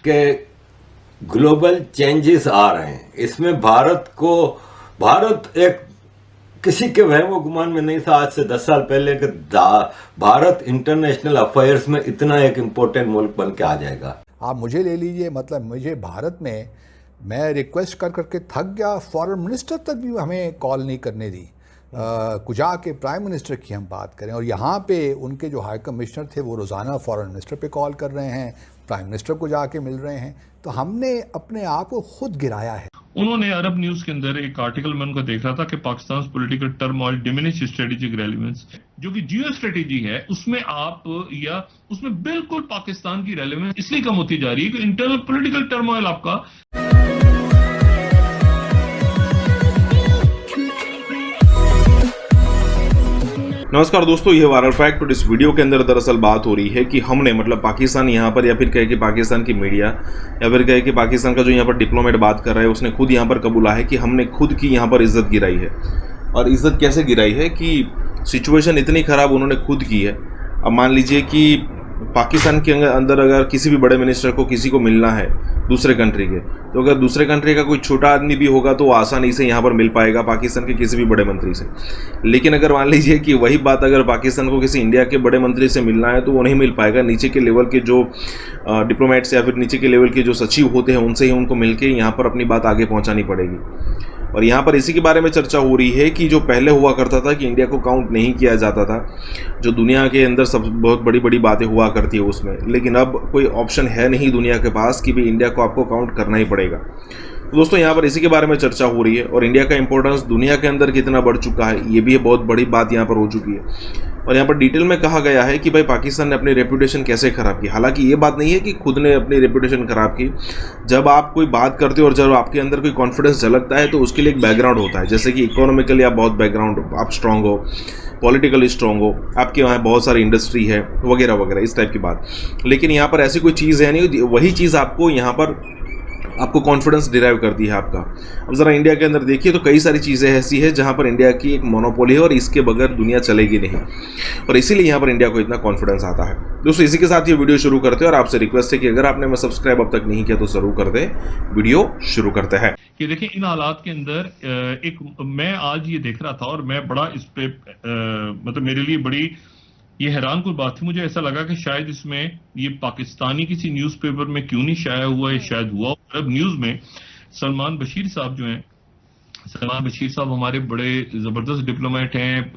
के global changes आ रहे हैं। इसमें भारत एक किसी के वहम गुमान में नहीं था आज से 10 साल पहले कि भारत इंटरनेशनल अफेयर्स में इतना एक इम्पोर्टेंट मुल्क बन के आ जाएगा। आप मुझे ले लीजिए, मतलब मुझे भारत में मैं रिक्वेस्ट कर करके थक गया, फॉरेन मिनिस्टर तक भी हमें कॉल नहीं करने दी। कुजा के प्राइम मिनिस्टर की हम बात करें, और यहाँ पे उनके जो हाई कमिश्नर थे वो रोज़ाना फॉरेन मिनिस्टर पे कॉल कर रहे हैं, प्राइम मिनिस्टर को जाके मिल रहे हैं। तो हमने अपने आप को खुद गिराया है। उन्होंने अरब न्यूज के अंदर एक आर्टिकल में उनका देख रहा था कि Pakistan political turmoil diminish strategic relevance, जो कि जियो स्ट्रेटेजी है उसमें आप या उसमें बिल्कुल पाकिस्तान की रेलेवेंस इसलिए कम होती जा रही है कि इंटरनल पॉलिटिकल टर्मोइल आपका। नमस्कार दोस्तों, ये वायरल फैक्ट। और इस वीडियो के अंदर दरअसल बात हो रही है कि हमने मतलब पाकिस्तान यहाँ पर, या फिर कहे कि पाकिस्तान की मीडिया, या फिर कहे कि पाकिस्तान का जो यहाँ पर डिप्लोमेट बात कर रहा है उसने खुद यहाँ पर कबूला है कि हमने खुद की यहाँ पर इज्जत गिराई है। और इज्जत कैसे गिराई है कि सिचुएशन इतनी ख़राब उन्होंने खुद की है। अब मान लीजिए कि पाकिस्तान के अंदर अगर किसी भी बड़े मिनिस्टर को किसी को मिलना है दूसरे कंट्री के, तो अगर दूसरे कंट्री का कोई छोटा आदमी भी होगा तो आसानी से यहाँ पर मिल पाएगा पाकिस्तान के किसी भी बड़े मंत्री से। लेकिन अगर मान लीजिए कि वही बात अगर पाकिस्तान को किसी इंडिया के बड़े मंत्री से मिलना है तो वो नहीं मिल पाएगा। नीचे के लेवल के जो डिप्लोमेट्स या फिर नीचे के लेवल के जो सचिव होते हैं उनसे ही उनको मिल के यहाँ पर अपनी बात आगे पहुँचानी पड़ेगी। और यहाँ पर इसी के बारे में चर्चा हो रही है कि जो पहले हुआ करता था कि इंडिया को काउंट नहीं किया जाता था, जो दुनिया के अंदर सब बहुत बड़ी बड़ी बातें हुआ करती है उसमें, लेकिन अब कोई ऑप्शन है नहीं दुनिया के पास कि भाई इंडिया को आपको काउंट करना ही पड़ेगा। तो दोस्तों यहाँ पर इसी के बारे में चर्चा हो रही है और इंडिया का इंपॉर्टेंस दुनिया के अंदर कितना बढ़ चुका है ये भी बहुत बड़ी बात यहाँ पर हो चुकी है। और यहाँ पर डिटेल में कहा गया है कि भाई पाकिस्तान ने अपनी रेपुटेशन कैसे ख़राब की। हालांकि ये बात नहीं है कि खुद ने अपनी रेपुटेशन ख़राब की। जब आप कोई बात करते हो और जब आपके अंदर कोई कॉन्फिडेंस झलकता है तो उसके लिए एक बैकग्राउंड होता है, जैसे कि इकोनॉमिकली आप बहुत बैकग्राउंड आप स्ट्रांग हो, पॉलिटिकली स्ट्रांग हो, आपके वहाँ बहुत सारी इंडस्ट्री है वगैरह वगैरह, इस टाइप की बात। लेकिन यहाँ पर ऐसी कोई चीज़ है नहीं, वही चीज़ आपको यहाँ पर आपको कॉन्फिडेंस डिराइव करती है आपका। अब ज़रा इंडिया के अंदर देखिए तो कई सारी चीज़ें ऐसी है जहाँ पर इंडिया की एक मोनोपोली है और इसके बगैर दुनिया चलेगी नहीं, और इसीलिए यहाँ पर इंडिया को इतना कॉन्फिडेंस आता है। दोस्तों इसी के साथ ये वीडियो शुरू करते हैं और आपसे रिक्वेस्ट है कि अगर आपने सब्सक्राइब अब तक नहीं किया तो ज़रूर कर दें। वीडियो शुरू करते हैं। कि देखिए इन हालात के अंदर एक मैं आज ये देख रहा था और मैं बड़ा इस पे मतलब मेरे लिए बड़ी ये हैरान कुल बात थी। मुझे ऐसा लगा कि शायद इसमें ये पाकिस्तानी किसी न्यूज़पेपर में क्यों नहीं शाया हुआ है, शायद हुआ अरब न्यूज़ में। सलमान बशीर साहब जो हैं, सलमान बशीर साहब हमारे बड़े ज़बरदस्त डिप्लोमेट हैं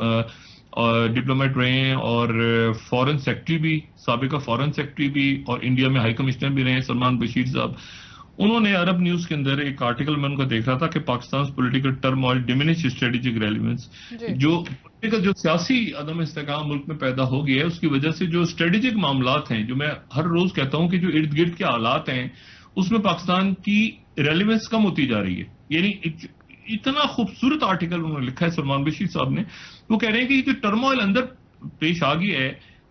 और डिप्लोमेट रहे हैं और फॉरेन सेक्रेटरी भी, साबिका फॉरेन सेक्रेटरी भी और इंडिया में हाई कमिश्नर भी रहे हैं सलमान बशीर साहब। उन्होंने अरब न्यूज के अंदर एक आर्टिकल में उनका देख रहा था कि Pakistan political turmoil diminish strategic relevance, जो सियासी अदम इस्तेकाम मुल्क में पैदा हो गया है उसकी वजह से जो स्ट्रेटेजिक मामलात हैं, जो मैं हर रोज कहता हूं कि जो इर्द गिर्द के हालात हैं उसमें पाकिस्तान की रेलेवेंस कम होती जा रही है। यानी इतना खूबसूरत आर्टिकल उन्होंने लिखा है सलमान बशीर साहब ने। वो कह रहे हैं कि जो टर्मोइल अंदर पेश आ गया है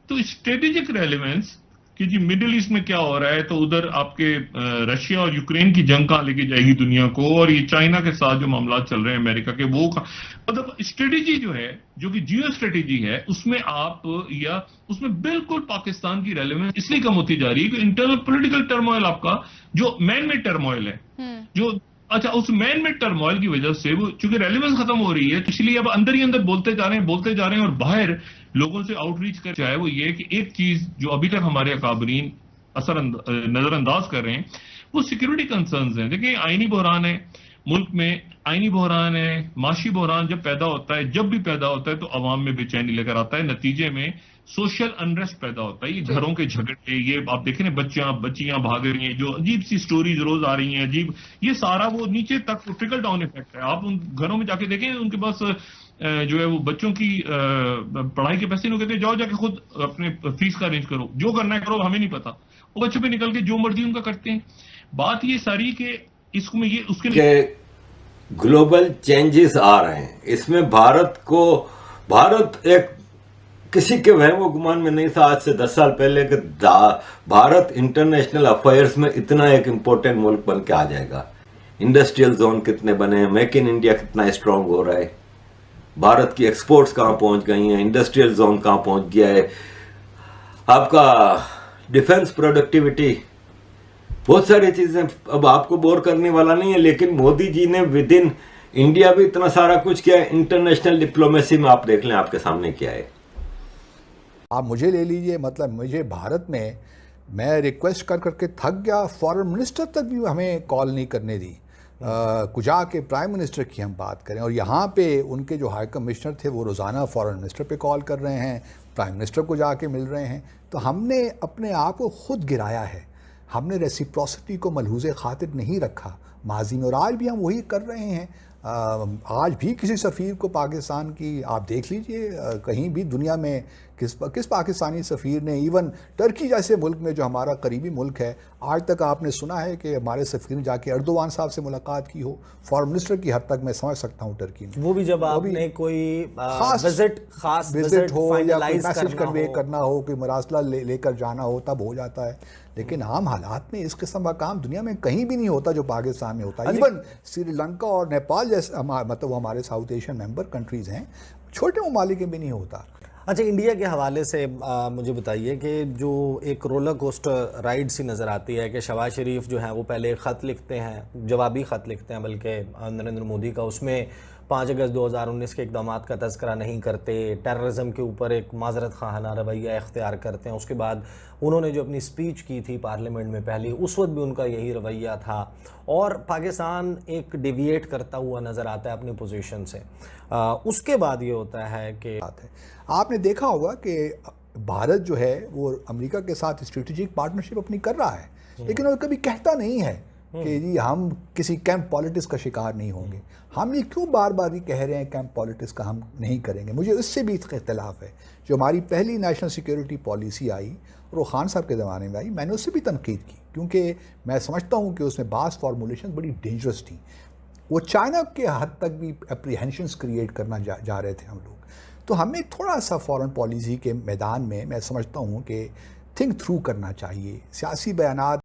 तो स्ट्रेटेजिक रेलेवेंस कि जी मिडिल ईस्ट में क्या हो रहा है, तो उधर आपके रशिया और यूक्रेन की जंग कहां लेके जाएगी दुनिया को, और ये चाइना के साथ जो मामला चल रहे हैं अमेरिका के, वो मतलब स्ट्रेटेजी जो है, जो कि जियो स्ट्रेटेजी है, उसमें आप या उसमें बिल्कुल पाकिस्तान की रेलेवेंस इसलिए कम होती जा रही है कि इंटरनल पॉलिटिकल टर्मोइल आपका जो मैन मेड टर्मोइल है, जो अच्छा उस मैन मेड टर्मोइल की वजह से वो चूंकि रेलेवेंस खत्म हो रही है, तो इसलिए अब अंदर ही अंदर बोलते जा रहे हैं और बाहर लोगों से आउटरीच कर चाहे वो ये कि एक चीज जो अभी तक हमारे अकाबरीन नजरअंदाज कर रहे हैं वो सिक्योरिटी कंसर्न्स हैं। देखिए आईनी बहरान है मुल्क में, आईनी बहरान है, माशी बहरान जब भी पैदा होता है तो अवाम में बेचैनी लेकर आता है, नतीजे में सोशल अनरेस्ट पैदा होता है। ये घरों के झगड़े, ये आप देखें ना, बच्चियां भाग रही हैं, जो अजीब सी स्टोरीज रोज आ रही हैं अजीब, ये सारा वो नीचे तक ट्रिकल डाउन इफेक्ट है। आप उन घरों में जाके देखें, उनके पास जो है वो बच्चों की पढ़ाई के पैसे नहीं कहते, जाओ जाके खुद अपने फीस का अरेंज करो, जो करना है करो, हमें नहीं पता। वो बच्चों पे निकल के जो मर्जी उनका करते हैं। बात ये सारी कि इसमें ये उसके ग्लोबल चेंजेस आ रहे हैं। इसमें भारत एक किसी के वहम गुमान में नहीं था आज से 10 साल पहले कि भारत इंटरनेशनल अफेयर्स में इतना एक इम्पोर्टेंट मुल्क बन के आ जाएगा। इंडस्ट्रियल जोन कितने बने हैं, मेक इन इंडिया कितना स्ट्रांग हो रहा है, भारत की एक्सपोर्ट्स कहाँ पहुंच गई हैं, इंडस्ट्रियल जोन कहाँ पहुंच गया है, आपका डिफेंस प्रोडक्टिविटी बहुत सारी चीजें, अब आपको बोर करने वाला नहीं है, लेकिन मोदी जी ने विद इन इंडिया भी इतना सारा कुछ किया। इंटरनेशनल डिप्लोमेसी में आप देख लें, आपके सामने क्या है। आप मुझे ले लीजिए, मतलब मुझे भारत में मैं रिक्वेस्ट कर करके थक गया, फॉरेन मिनिस्टर तक भी हमें कॉल नहीं करने दी। कुजा के प्राइम मिनिस्टर की हम बात करें, और यहाँ पे उनके जो हाई कमिश्नर थे वो रोज़ाना फॉरेन मिनिस्टर पे कॉल कर रहे हैं, प्राइम मिनिस्टर को जाके मिल रहे हैं। तो हमने अपने आप को खुद गिराया है, हमने रेसिप्रोसिटी को मलहूज़े खातिर नहीं रखा माजी में, और आज भी हम वही कर रहे हैं। आज भी किसी सफ़ीर को पाकिस्तान की आप देख लीजिए, कहीं भी दुनिया में किस पाकिस्तानी सफ़ीर ने, इवन टर्की जैसे मुल्क में जो हमारा करीबी मुल्क है, आज तक आपने सुना है कि हमारे सफ़ीर ने जाके एर्दोवान साहब से मुलाकात की हो? फॉरेन मिनिस्टर की हद तक मैं समझ सकता हूँ टर्की में, वो भी जब आपने कोई खास विजिट हो या कोई फाइनलाइज मैसेज कन्वे हो। करना हो, कोई मरासला लेकर जाना हो, तब हो जाता है। लेकिन आम हालात में इस किस्म का काम दुनिया में कहीं भी नहीं होता जो पाकिस्तान में होता है। इवन श्रीलंका और नेपाल जैसे मतलब हमारे साउथ एशियन मेंबर कंट्रीज़ हैं, छोटे ममालिक में भी नहीं होता। अच्छा, इंडिया के हवाले से मुझे बताइए कि जो एक रोलर कोस्टर राइड सी नज़र आती है कि शहबाज शरीफ जो हैं वो पहले ख़त लिखते हैं, जवाबी ख़त लिखते हैं बल्कि नरेंद्र मोदी का, उसमें 5 अगस्त 2019 के इक़दाम का तज़किरा नहीं करते, टेररिज्म के ऊपर एक माज़रत खाना रवैया इख्तियार करते हैं। उसके बाद उन्होंने जो अपनी स्पीच की थी पार्लियामेंट में पहली, उस वक्त भी उनका यही रवैया था, और पाकिस्तान एक डिविएट करता हुआ नज़र आता है अपनी पोजीशन से। उसके बाद ये होता है कि आपने देखा होगा कि भारत जो है वो अमेरिका के साथ स्ट्रेटेजिक पार्टनरशिप अपनी कर रहा है, लेकिन वो कभी कहता नहीं है कि जी हम किसी कैंप पॉलिटिक्स का शिकार नहीं होंगे। हम ये क्यों बार बार ही कह रहे हैं कैंप पॉलिटिक्स का हम नहीं करेंगे? मुझे इससे भी इख्तिलाफ है। जो हमारी पहली नेशनल सिक्योरिटी पॉलिसी आई और वो खान साहब के ज़माने में आई, मैंने उससे भी तनकीद की, क्योंकि मैं समझता हूँ कि उसमें बास फॉर्मुलेशन बड़ी डेंजरस थी। वो चाइना के हद तक भी अप्रीहेंशंस क्रिएट करना जा रहे थे हम लोग। तो हमें थोड़ा सा फॉरेन पॉलिसी के मैदान में मैं समझता हूँ कि थिंक थ्रू करना चाहिए। सियासी बयानात